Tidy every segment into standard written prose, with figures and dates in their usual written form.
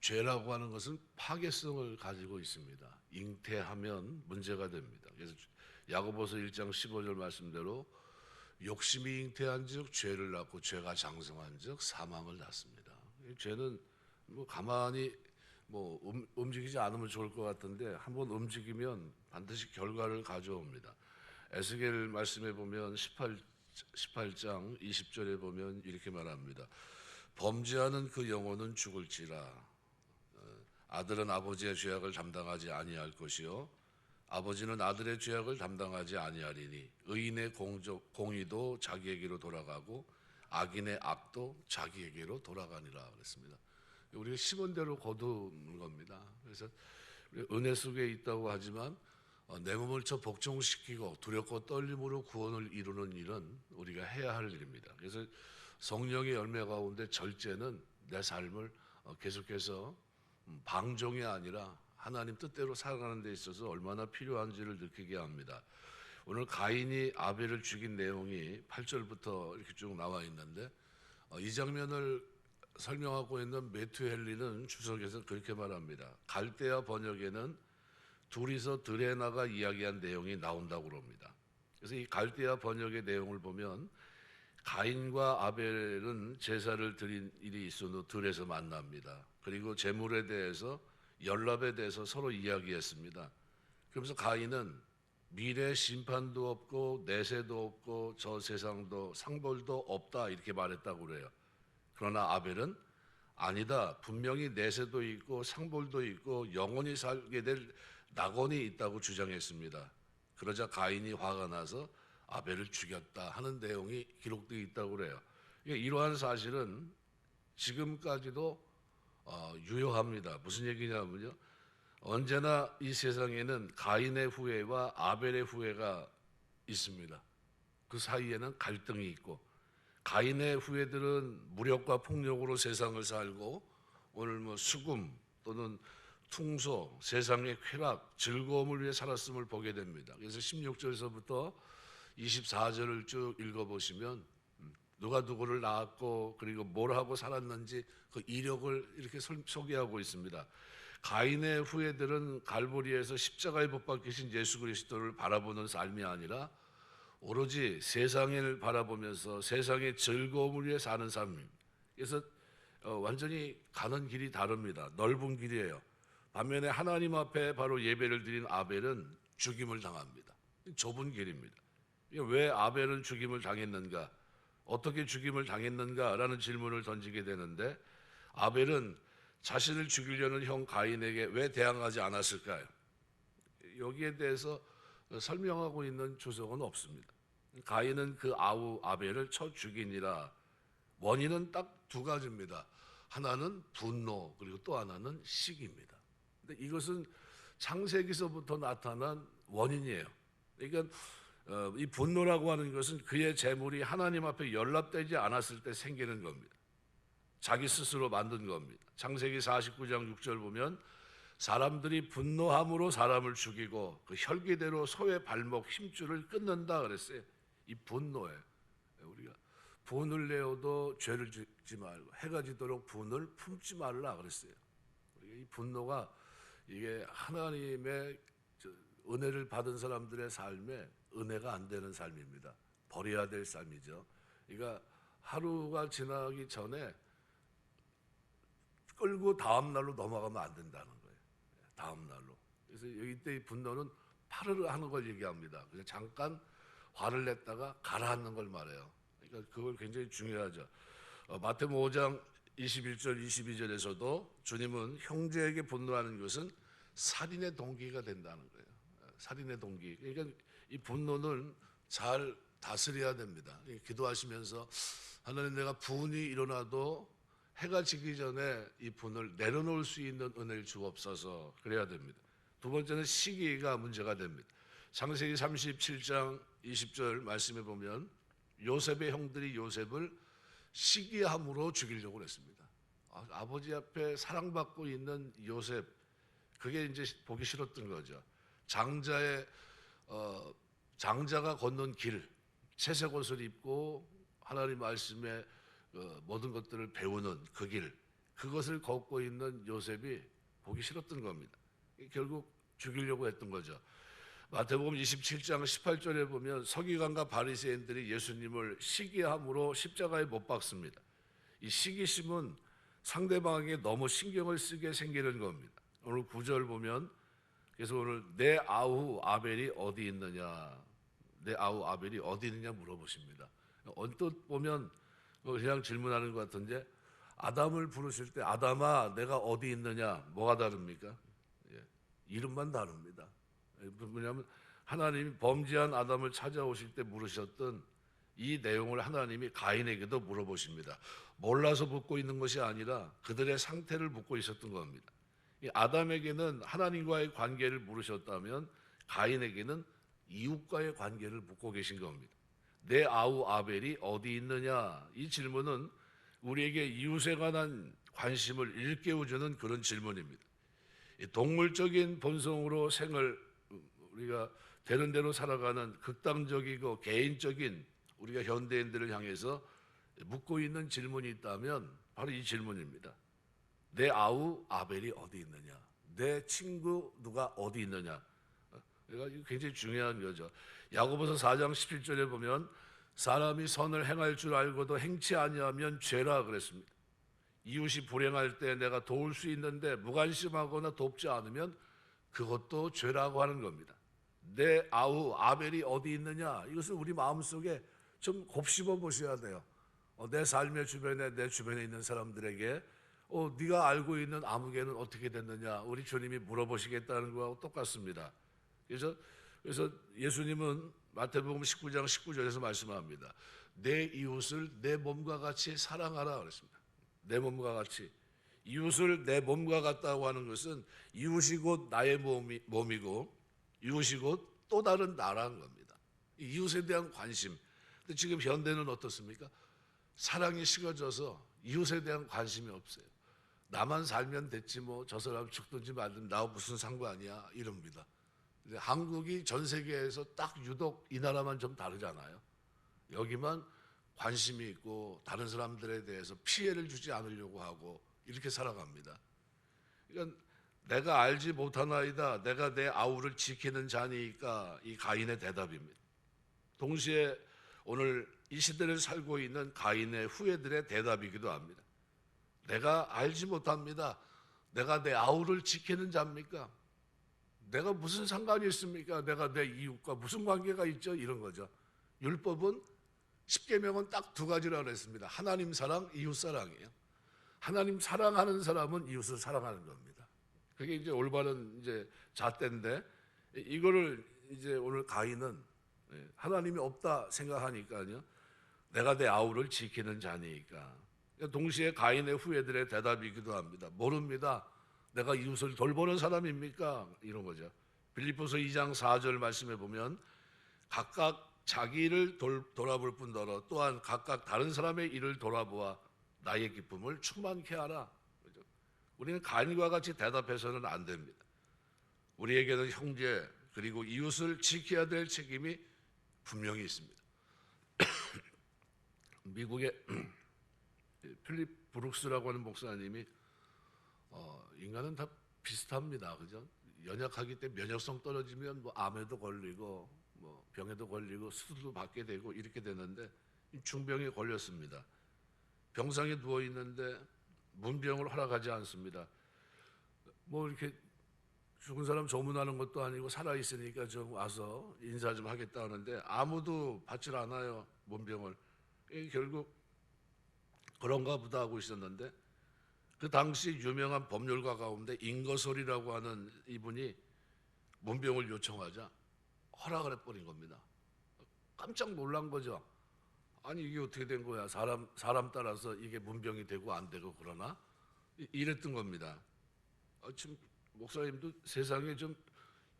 죄라고 하는 것은 파괴성을 가지고 있습니다. 잉태하면 문제가 됩니다. 그래서 야고보서 1장 15절 말씀대로 욕심이 잉태한즉 죄를 낳고 죄가 장성한즉 사망을 낳습니다. 죄는 뭐 가만히 움직이지 않으면 좋을 것 같은데 한번 움직이면 반드시 결과를 가져옵니다. 에스겔 말씀에 보면 18장 20절에 보면 이렇게 말합니다. 범죄하는 그 영혼은 죽을지라. 아들은 아버지의 죄악을 담당하지 아니할 것이요 아버지는 아들의 죄악을 담당하지 아니하리니 의인의 공의도 자기에게로 돌아가고 악인의 악도 자기에게로 돌아가니라 그랬습니다. 우리가 심은 대로 거두는 겁니다. 그래서 은혜 속에 있다고 하지만 내 몸을 복종시키고 두렵고 떨림으로 구원을 이루는 일은 우리가 해야 할 일입니다. 그래서 성령의 열매 가운데 절제는 내 삶을 계속해서 방종이 아니라 하나님 뜻대로 살아가는 데 있어서 얼마나 필요한지를 느끼게 합니다. 오늘 가인이 아벨을 죽인 내용이 8절부터 이렇게 쭉 나와 있는데 이 장면을 설명하고 있는 매튜 헨리는 주석에서 그렇게 말합니다. 갈대아 번역에는 둘이서 들에 나가 이야기한 내용이 나온다고 합니다. 그래서 이 갈대아 번역의 내용을 보면 가인과 아벨은 제사를 드린 일이 있은 후 들에서 만납니다. 그리고 제물에 대해서 연락에 대해서 서로 이야기했습니다. 그러면서 가인은 미래 심판도 없고 내세도 없고 저 세상도 상벌도 없다 이렇게 말했다고 그래요. 그러나 아벨은 아니다. 분명히 내세도 있고 상벌도 있고 영원히 살게 될 낙원이 있다고 주장했습니다. 그러자 가인이 화가 나서 아벨을 죽였다 하는 내용이 기록되어 있다고 그래요. 이러한 사실은 지금까지도 유효합니다. 무슨 얘기냐면요. 언제나 이 세상에는 가인의 후예와 아벨의 후예가 있습니다. 그 사이에는 갈등이 있고 가인의 후예들은 무력과 폭력으로 세상을 살고 오늘 수금 또는 퉁소, 세상의 쾌락, 즐거움을 위해 살았음을 보게 됩니다. 그래서 16절에서부터 24절을 쭉 읽어보시면 누가 누구를 낳았고 그리고 뭘 하고 살았는지 그 이력을 이렇게 소개하고 있습니다. 가인의 후예들은 갈보리에서 십자가에 못 박히신 예수 그리스도를 바라보는 삶이 아니라 오로지 세상을 바라보면서 세상의 즐거움을 위해 사는 삶입니다. 그래서 완전히 가는 길이 다릅니다. 넓은 길이에요. 반면에 하나님 앞에 바로 예배를 드린 아벨은 죽임을 당합니다. 좁은 길입니다. 왜 아벨은 죽임을 당했는가? 어떻게 죽임을 당했는가라는 질문을 던지게 되는데 아벨은 자신을 죽이려는 형 가인에게 왜 대항하지 않았을까요? 여기에 대해서 설명하고 있는 주석은 없습니다. 가인은 그 아우 아벨을 쳐 죽이니라. 원인은 딱 두 가지입니다. 하나는 분노 그리고 또 하나는 시기입니다. 근데 이것은 창세기서부터 나타난 원인이에요. 그러니까 이 분노라고 하는 것은 그의 재물이 하나님 앞에 연락되지 않았을 때 생기는 겁니다. 자기 스스로 만든 겁니다. 창세기 49장 6절 보면 사람들이 분노함으로 사람을 죽이고 그 혈기대로 소의 발목 힘줄을 끊는다 그랬어요. 이 분노예요. 우리가 분을 내어도 죄를 짓지 말고 해가 지도록 분을 품지 말라 그랬어요. 이 분노가 이게 하나님의 은혜를 받은 사람들의 삶에 은혜가 안 되는 삶입니다. 버려야 될 삶이죠. 그러니까 하루가 지나기 전에 끌고 다음 날로 넘어가면 안 된다는 거예요. 다음 날로. 그래서 이때 분노는 파르르 하는 걸 얘기합니다. 그래서 잠깐 화를 냈다가 가라앉는 걸 말해요. 그러니까 그걸 굉장히 중요하죠. 마태복음 5장 21절 22절에서도 주님은 형제에게 분노하는 것은 살인의 동기가 된다는 거예요. 살인의 동기. 그러니까 이 분노는 잘 다스려야 됩니다. 기도하시면서 하나님 내가 분이 일어나도 해가 지기 전에 이 분을 내려놓을 수 있는 은혜를 주옵소서 그래야 됩니다. 두 번째는 시기가 문제가 됩니다. 창세기 37장 20절 말씀에 보면 요셉의 형들이 요셉을 시기함으로 죽이려고 했습니다. 아버지 앞에 사랑받고 있는 요셉 그게 이제 보기 싫었던 거죠. 장자가 걷는 길, 채색 옷을 입고 하나님 말씀에 모든 것들을 배우는 그 길, 그것을 걷고 있는 요셉이 보기 싫었던 겁니다. 결국 죽이려고 했던 거죠. 마태복음 27장 18절에 보면 서기관과 바리새인들이 예수님을 시기함으로 십자가에 못 박습니다. 이 시기심은 상대방에게 너무 신경을 쓰게 생기는 겁니다. 오늘 9절 보면 그래서 오늘 내 아우 아벨이 어디 있느냐, 내 아우 아벨이 어디 있느냐 물어보십니다. 언뜻 보면 그냥 질문하는 것 같은데 아담을 부르실 때 아담아 내가 어디 있느냐 뭐가 다릅니까? 예, 이름만 다릅니다. 뭐냐면 하나님이 범죄한 아담을 찾아오실 때 물으셨던 이 내용을 하나님이 가인에게도 물어보십니다. 몰라서 묻고 있는 것이 아니라 그들의 상태를 묻고 있었던 겁니다. 이 아담에게는 하나님과의 관계를 물으셨다면 가인에게는 이웃과의 관계를 묻고 계신 겁니다. 내 아우 아벨이 어디 있느냐, 이 질문은 우리에게 이웃에 관한 관심을 일깨워주는 그런 질문입니다. 동물적인 본성으로 우리가 되는 대로 살아가는 극단적이고 개인적인 우리가 현대인들을 향해서 묻고 있는 질문이 있다면 바로 이 질문입니다. 내 아우 아벨이 어디 있느냐, 내 친구 누가 어디 있느냐. 그러니까 굉장히 중요한 거죠. 야고보서 4장 17절에 보면 사람이 선을 행할 줄 알고도 행치 아니하면 죄라 그랬습니다. 이웃이 불행할 때 내가 도울 수 있는데 무관심하거나 돕지 않으면 그것도 죄라고 하는 겁니다. 내 아우 아벨이 어디 있느냐, 이것을 우리 마음속에 좀 곱씹어 보셔야 돼요. 내 삶의 주변에, 내 주변에 있는 사람들에게 네가 알고 있는 아무개는 어떻게 됐느냐, 우리 주님이 물어보시겠다는 거하고 똑같습니다. 그래서 예수님은 마태복음 19장 19절에서 말씀합니다. 내 이웃을 내 몸과 같이 사랑하라 그랬습니다. 내 몸과 같이. 이웃을 내 몸과 같다고 하는 것은 이웃이 곧 나의 몸이고 이웃이 곧 또 다른 나라는 겁니다. 이웃에 대한 관심. 근데 지금 현대는 어떻습니까? 사랑이 식어져서 이웃에 대한 관심이 없어요. 나만 살면 됐지 뭐 저 사람 죽든지 말든지 나하고 무슨 상관이야 이럽니다. 근데 한국이 전 세계에서 딱 유독 이 나라만 좀 다르잖아요. 여기만 관심이 있고 다른 사람들에 대해서 피해를 주지 않으려고 하고 이렇게 살아갑니다. 그러니까 내가 알지 못하나이다, 내가 내 아우를 지키는 자니까, 이 가인의 대답입니다. 동시에 오늘 이 시대를 살고 있는 가인의 후예들의 대답이기도 합니다. 내가 알지 못합니다. 내가 내 아우를 지키는 자입니까? 내가 무슨 상관이 있습니까? 내가 내 이웃과 무슨 관계가 있죠? 이런 거죠. 율법은 10계명은 딱 두 가지라고 그랬습니다. 하나님 사랑, 이웃 사랑이에요. 하나님 사랑하는 사람은 이웃을 사랑하는 겁니다. 그게 이제 올바른 이제 잣대인데, 이거를 이제 오늘 가인은 하나님이 없다 생각하니까요. 내가 내 아우를 지키는 자니까. 동시에 가인의 후예들의 대답이기도 합니다. 모릅니다. 내가 이웃을 돌보는 사람입니까? 이런 거죠. 빌립보서 2장 4절 말씀에 보면 각각 자기 일을 돌아볼 뿐더러 또한 각각 다른 사람의 일을 돌아보아 나의 기쁨을 충만케 하라. 그렇죠? 우리는 가인과 같이 대답해서는 안 됩니다. 우리에게는 형제 그리고 이웃을 지켜야 될 책임이 분명히 있습니다. 미국의 필립 브룩스라고 하는 목사님이 인간은 다 비슷합니다. 그죠? 연약하기 때문에 면역성 떨어지면 뭐 암에도 걸리고 뭐 병에도 걸리고 수술도 받게 되고 이렇게 되는데 중병에 걸렸습니다. 병상에 누워 있는데 문병을 허락하지 않습니다. 뭐 이렇게 죽은 사람 조문하는 것도 아니고 살아 있으니까 좀 와서 인사 좀 하겠다 하는데 아무도 받질 않아요. 문병을. 결국 그런가 보다 하고 있었는데 그 당시 유명한 법률가 가운데 인거솔이라고 하는 이분이 문병을 요청하자 허락을 해버린 겁니다. 깜짝 놀란 거죠. 아니 이게 어떻게 된 거야? 사람 따라서 이게 문병이 되고 안 되고 그러나 이랬던 겁니다. 지금 목사님도 세상에 좀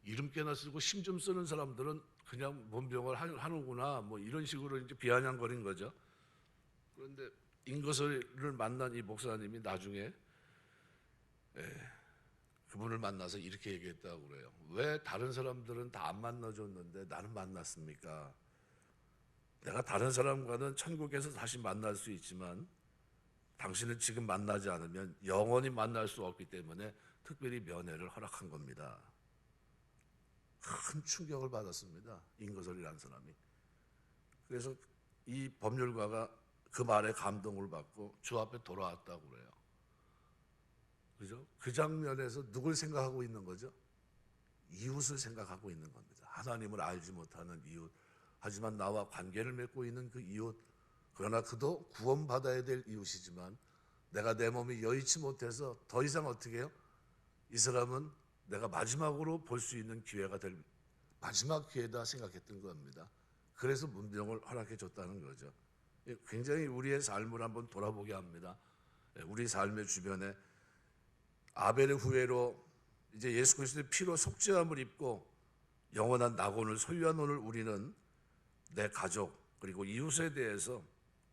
이름깨나 쓰고 힘 좀 쓰는 사람들은 그냥 문병을 하는구나 뭐 이런 식으로 이제 비아냥거린 거죠. 그런데 인거설을 만난 이 목사님이 나중에 그분을 만나서 이렇게 얘기했다고 그래요. 왜 다른 사람들은 다 안 만나줬는데 나는 만났습니까? 내가 다른 사람과는 천국에서 다시 만날 수 있지만 당신은 지금 만나지 않으면 영원히 만날 수 없기 때문에 특별히 면회를 허락한 겁니다. 큰 충격을 받았습니다. 인거설이라는 사람이. 그래서 이 법률가가 그 말에 감동을 받고 주 앞에 돌아왔다고 그래요. 그죠? 그 장면에서 누굴 생각하고 있는 거죠? 이웃을 생각하고 있는 겁니다. 하나님을 알지 못하는 이웃. 하지만 나와 관계를 맺고 있는 그 이웃. 그러나 그도 구원받아야 될 이웃이지만 내가 내 몸이 여의치 못해서 더 이상 어떻게 해요? 이 사람은 내가 마지막으로 볼 수 있는 기회가 될 마지막 기회다 생각했던 겁니다. 그래서 문병을 허락해 줬다는 거죠. 굉장히 우리의 삶을 한번 돌아보게 합니다. 우리 삶의 주변에 아벨의 후회로 이제 예수 그리스도의 피로 속죄함을 입고 영원한 낙원을 소유한 오늘 우리는 내 가족 그리고 이웃에 대해서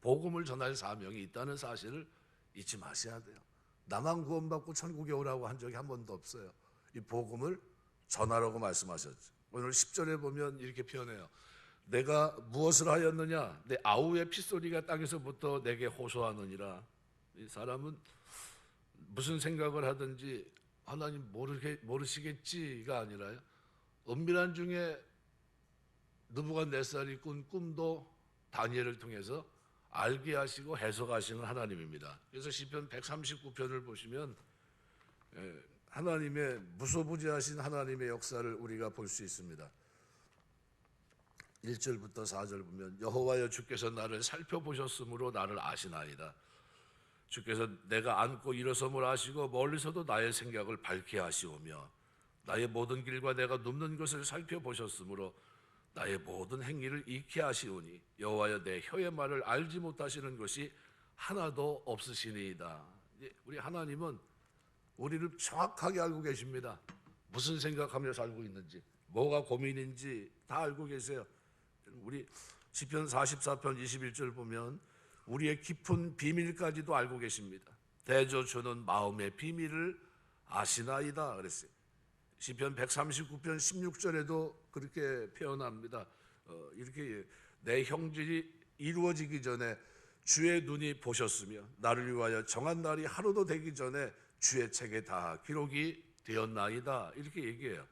복음을 전할 사명이 있다는 사실을 잊지 마셔야 돼요. 나만 구원받고 천국에 오라고 한 적이 한 번도 없어요. 이 복음을 전하라고 말씀하셨죠. 오늘 10절에 보면 이렇게 표현해요. 내가 무엇을 하였느냐? 내 아우의 핏소리가 땅에서부터 내게 호소하느니라. 이 사람은 무슨 생각을 하든지 하나님 모르시겠지가 아니라요. 은밀한 중에 느부갓네살이 꾼 꿈도 다니엘을 통해서 알게 하시고 해석하시는 하나님입니다. 그래서 시편 139편을 보시면 하나님의 무소부지하신 하나님의 역사를 우리가 볼 수 있습니다. 1절부터 4절 보면 여호와여 주께서 나를 살펴보셨으므로 나를 아시나이다. 주께서 내가 앉고 일어섬을 아시고 멀리서도 나의 생각을 밝게 하시오며 나의 모든 길과 내가 눕는 것을 살펴보셨으므로 나의 모든 행위를 익히 하시오니 여호와여 내 혀의 말을 알지 못하시는 것이 하나도 없으시니이다. 우리 하나님은 우리를 정확하게 알고 계십니다. 무슨 생각하며 살고 있는지, 뭐가 고민인지 다 알고 계세요. 우리 시편 44편 21절 보면 우리의 깊은 비밀까지도 알고 계십니다. 대저 주는 마음의 비밀을 아시나이다 그랬어요. 시편 139편 16절에도 그렇게 표현합니다. 이렇게 내 형질이 이루어지기 전에 주의 눈이 보셨으며 나를 위하여 정한 날이 하루도 되기 전에 주의 책에 다 기록이 되었나이다 이렇게 얘기해요.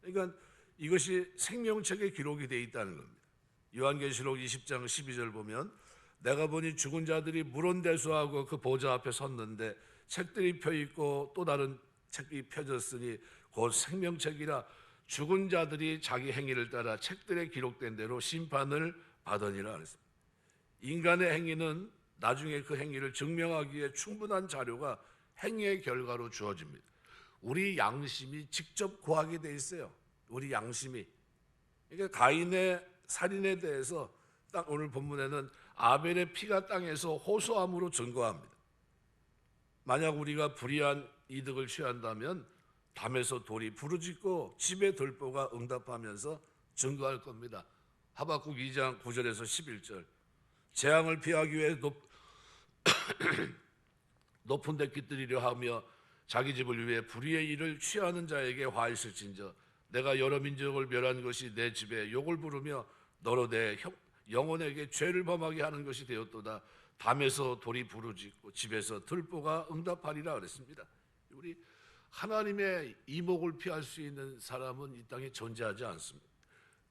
그러니까 이것이 생명책에 기록이 되어 있다는 겁니다. 요한계시록 20장 12절 보면 내가 보니 죽은 자들이 물온대수하고 그 보좌 앞에 섰는데 책들이 펴있고 또 다른 책이 펴졌으니 곧 생명책이라 죽은 자들이 자기 행위를 따라 책들에 기록된 대로 심판을 받으니라 그랬습니다. 인간의 행위는 나중에 그 행위를 증명하기에 충분한 자료가 행위의 결과로 주어집니다. 우리 양심이 직접 고하게 돼 있어요. 우리 양심이. 그러니까 가인의 살인에 대해서 딱 오늘 본문에는 아벨의 피가 땅에서 호소함으로 증거합니다. 만약 우리가 불의한 이득을 취한다면 담에서 돌이 부르짖고 집의 들보가 응답하면서 증거할 겁니다. 하박국 2장 9절에서 11절 재앙을 피하기 위해 높은 데 깃들이려 하며 자기 집을 위해 불의의 일을 취하는 자에게 화 있을진저 내가 여러 민족을 멸한 것이 내 집에 욕을 부르며 너로 내 영혼에게 죄를 범하게 하는 것이 되었도다. 담에서 돌이 부르짖고 집에서 들보가 응답하리라 그랬습니다. 우리 하나님의 이목을 피할 수 있는 사람은 이 땅에 존재하지 않습니다.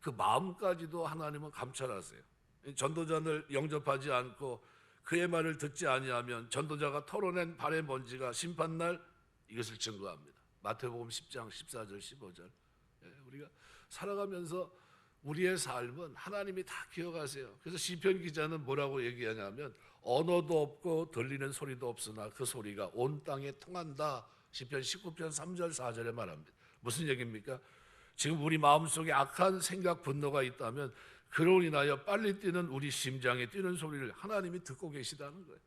그 마음까지도 하나님은 감찰하세요. 전도자를 영접하지 않고 그의 말을 듣지 아니하면 전도자가 털어낸 발의 먼지가 심판날 이것을 증거합니다. 마태복음 10장 14절 15절. 우리가 살아가면서 우리의 삶은 하나님이 다 기억하세요. 그래서 시편 기자는 뭐라고 얘기하냐면 언어도 없고 들리는 소리도 없으나 그 소리가 온 땅에 통한다. 시편 19편 3절 4절에 말합니다. 무슨 얘기입니까? 지금 우리 마음속에 악한 생각 분노가 있다면 그로 인하여 빨리 뛰는 우리 심장에 뛰는 소리를 하나님이 듣고 계시다는 거예요.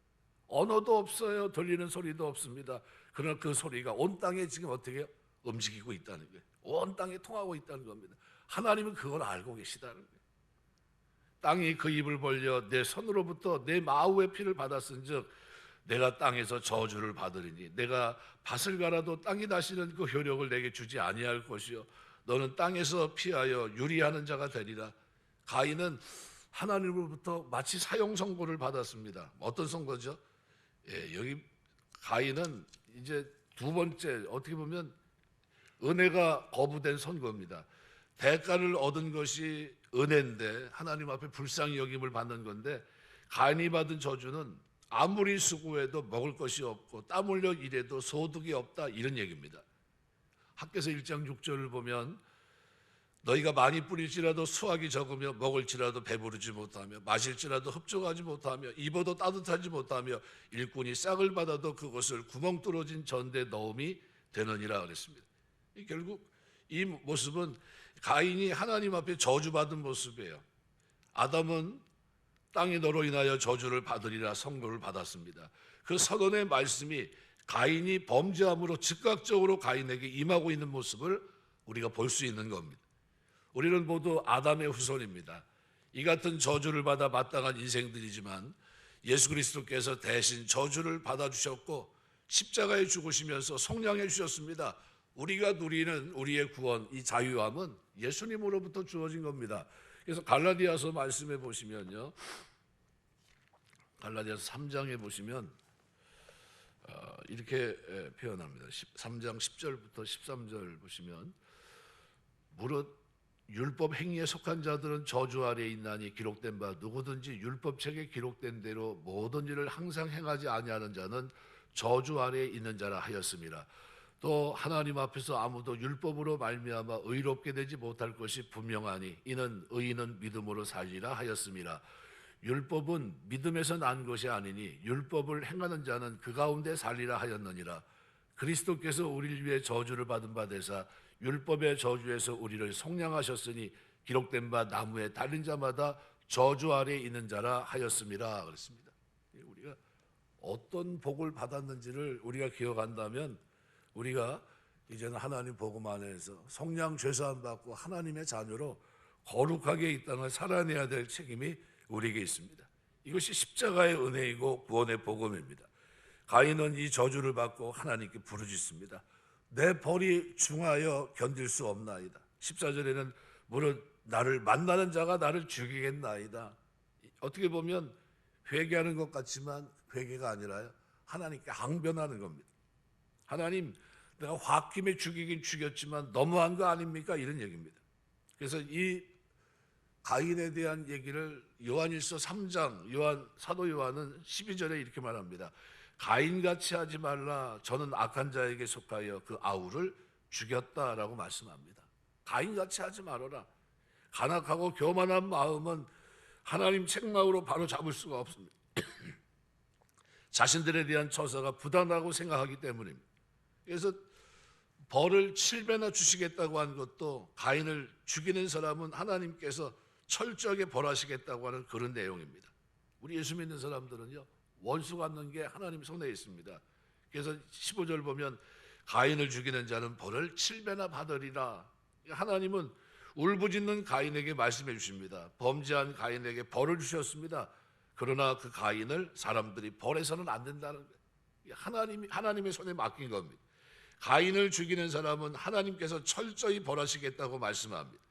언어도 없어요. 들리는 소리도 없습니다. 그러나 그 소리가 온 땅에 지금 어떻게 움직이고 있다는 거예요. 온 땅에 통하고 있다는 겁니다. 하나님은 그걸 알고 계시다는 거예요. 땅이 그 입을 벌려 내 손으로부터 내 마우의 피를 받았은즉 내가 땅에서 저주를 받으리니 내가 밭을 갈아도 땅이 다시는 그 효력을 내게 주지 아니할 것이요 너는 땅에서 피하여 유리하는 자가 되리라. 가인은 하나님으로부터 마치 사형 선고를 받았습니다. 어떤 선고죠? 예, 여기 가인은 이제 두 번째 어떻게 보면 은혜가 거부된 선거입니다. 대가를 얻은 것이 은혜인데 하나님 앞에 불쌍히 여김을 받는 건데 가인이 받은 저주는 아무리 수고해도 먹을 것이 없고 땀 흘려 일해도 소득이 없다 이런 얘기입니다. 학개서 1장 6절을 보면 너희가 많이 뿌릴지라도 수확이 적으며 먹을지라도 배부르지 못하며 마실지라도 흡족하지 못하며 입어도 따뜻하지 못하며 일꾼이 싹을 받아도 그것을 구멍 뚫어진 전대에 넣음이 되느니라 그랬습니다. 결국 이 모습은 가인이 하나님 앞에 저주받은 모습이에요. 아담은 땅이 너로 인하여 저주를 받으리라 선고를 받았습니다. 그 선언의 말씀이 가인이 범죄함으로 즉각적으로 가인에게 임하고 있는 모습을 우리가 볼 수 있는 겁니다. 우리는 모두 아담의 후손입니다. 이 같은 저주를 받아 마땅한 인생들이지만 예수 그리스도께서 대신 저주를 받아주셨고 십자가에 죽으시면서 속량해 주셨습니다. 우리가 누리는 우리의 구원, 이 자유함은 예수님으로부터 주어진 겁니다. 그래서 갈라디아서 말씀해 보시면요, 갈라디아서 3장에 보시면 이렇게 표현합니다. 3장 10절부터 13절 보시면 무릇 율법 행위에 속한 자들은 저주 아래에 있나니 기록된 바 누구든지 율법책에 기록된 대로 모든 일을 항상 행하지 아니하는 자는 저주 아래에 있는 자라 하였습니다. 또 하나님 앞에서 아무도 율법으로 말미암아 의롭게 되지 못할 것이 분명하니 이는 의인은 믿음으로 살리라 하였습니다. 율법은 믿음에서 난 것이 아니니 율법을 행하는 자는 그 가운데 살리라 하였느니라. 그리스도께서 우리를 위해 저주를 받은 바 되사 율법의 저주에서 우리를 속량하셨으니 기록된 바 나무에 달린 자마다 저주 아래에 있는 자라 하였습니다. 그렇습니다. 우리가 어떤 복을 받았는지를 우리가 기억한다면 우리가 이제는 하나님 복음 안에서 속량 죄사함 받고 하나님의 자녀로 거룩하게 이 땅을 살아내야 될 책임이 우리에게 있습니다. 이것이 십자가의 은혜이고 구원의 복음입니다. 가인은 이 저주를 받고 하나님께 부르짖습니다. 내 벌이 중하여 견딜 수 없나이다. 14절에는 무릇 나를 만나는 자가 나를 죽이겠나이다. 어떻게 보면 회개하는 것 같지만 회개가 아니라요, 하나님께 항변하는 겁니다. 하나님, 내가 홧김에 죽이긴 죽였지만 너무한 거 아닙니까? 이런 얘기입니다. 그래서 이 가인에 대한 얘기를 요한일서 3장 사도 요한은 12절에 이렇게 말합니다. 가인같이 하지 말라. 저는 악한 자에게 속하여 그 아우를 죽였다라고 말씀합니다. 가인같이 하지 말아라. 간악하고 교만한 마음은 하나님 책망으로 바로 잡을 수가 없습니다. 자신들에 대한 처사가 부당하다고 생각하기 때문입니다. 그래서 벌을 7배나 주시겠다고 한 것도 가인을 죽이는 사람은 하나님께서 철저하게 벌하시겠다고 하는 그런 내용입니다. 우리 예수 믿는 사람들은요, 원수 갚는 게 하나님 손에 있습니다. 그래서 15절 보면 가인을 죽이는 자는 벌을 7배나 받으리라. 하나님은 울부짖는 가인에게 말씀해 주십니다. 범죄한 가인에게 벌을 주셨습니다. 그러나 그 가인을 사람들이 벌해서는 안 된다는 거예요. 하나님의 손에 맡긴 겁니다. 가인을 죽이는 사람은 하나님께서 철저히 벌하시겠다고 말씀합니다.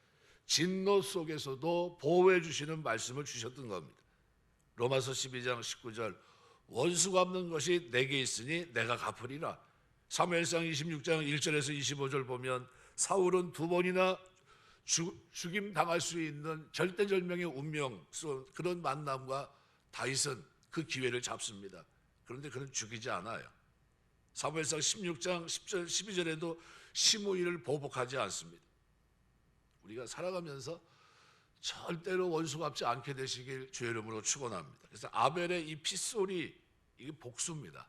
진노 속에서도 보호해 주시는 말씀을 주셨던 겁니다. 로마서 12장 19절 원수 갚는 것이 내게 있으니 내가 갚으리라. 사무엘상 26장 1절에서 25절 보면 사울은 두 번이나 죽임 당할 수 있는 절대절명의 운명스러운 그런 만남과 다윗은 그 기회를 잡습니다. 그런데 그는 죽이지 않아요. 사무엘상 16장 10절 12절에도 시므이를 보복하지 않습니다. 우리가 살아가면서 절대로 원수 갚지 않게 되시길 주의 이름으로 축원합니다. 그래서 아벨의 이 핏소리, 이게 복수입니다.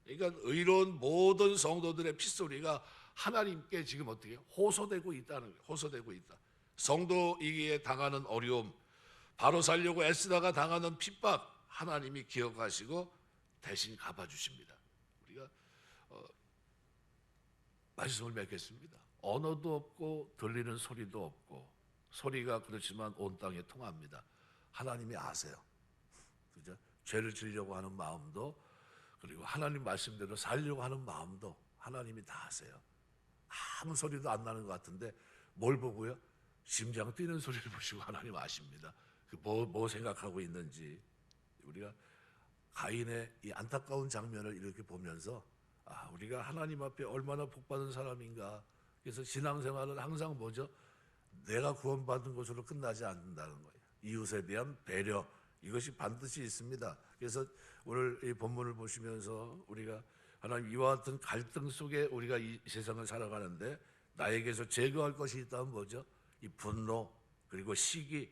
그러니까 의로운 모든 성도들의 핏소리가 하나님께 지금 어떻게 호소되고 있다는 거예요. 호소되고 있다. 성도이기에 당하는 어려움, 바로 살려고 애쓰다가 당하는 핍박, 하나님이 기억하시고 대신 갚아주십니다. 우리가 말씀을 맺겠습니다. 언어도 없고 들리는 소리도 없고 소리가 그렇지만 온 땅에 통합니다. 하나님이 아세요. 그죠? 죄를 지으려고 하는 마음도 그리고 하나님 말씀대로 살려고 하는 마음도 하나님이 다 아세요. 아무 소리도 안 나는 것 같은데 뭘 보고요? 심장 뛰는 소리를 보시고 하나님 아십니다. 뭐 생각하고 있는지. 우리가 가인의 이 안타까운 장면을 이렇게 보면서 우리가 하나님 앞에 얼마나 복받은 사람인가. 그래서 신앙생활은 항상 뭐죠? 내가 구원받은 것으로 끝나지 않는다는 거예요. 이웃에 대한 배려, 이것이 반드시 있습니다. 그래서 오늘 이 본문을 보시면서 우리가 하나님 이와 같은 갈등 속에 우리가 이 세상을 살아가는데 나에게서 제거할 것이 있다면 뭐죠? 이 분노 그리고 시기,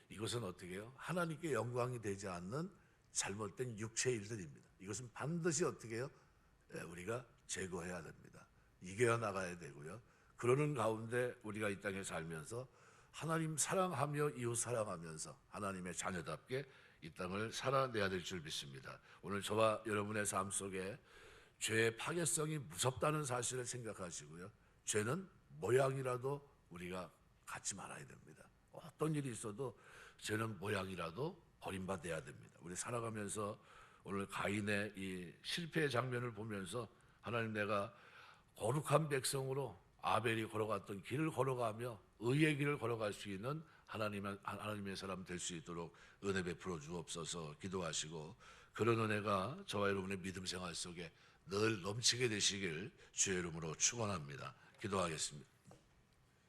이것은 어떻게 해요? 하나님께 영광이 되지 않는 잘못된 육체의 일들입니다. 이것은 반드시 어떻게 해요? 우리가 제거해야 됩니다. 이겨야 나가야 되고요. 그러는 가운데 우리가 이 땅에 살면서 하나님 사랑하며 이웃 사랑하면서 하나님의 자녀답게 이 땅을 살아내야 될 줄 믿습니다. 오늘 저와 여러분의 삶 속에 죄의 파괴성이 무섭다는 사실을 생각하시고요. 죄는 모양이라도 우리가 갖지 말아야 됩니다. 어떤 일이 있어도 죄는 모양이라도 버림받아야 됩니다. 우리 살아가면서 오늘 가인의 이 실패의 장면을 보면서 하나님, 내가 거룩한 백성으로 아벨이 걸어갔던 길을 걸어가며 의의 길을 걸어갈 수 있는 하나님의 사람 될 수 있도록 은혜 베풀어 주옵소서 기도하시고, 그런 은혜가 저와 여러분의 믿음 생활 속에 늘 넘치게 되시길 주의 이름으로 축원합니다. 기도하겠습니다.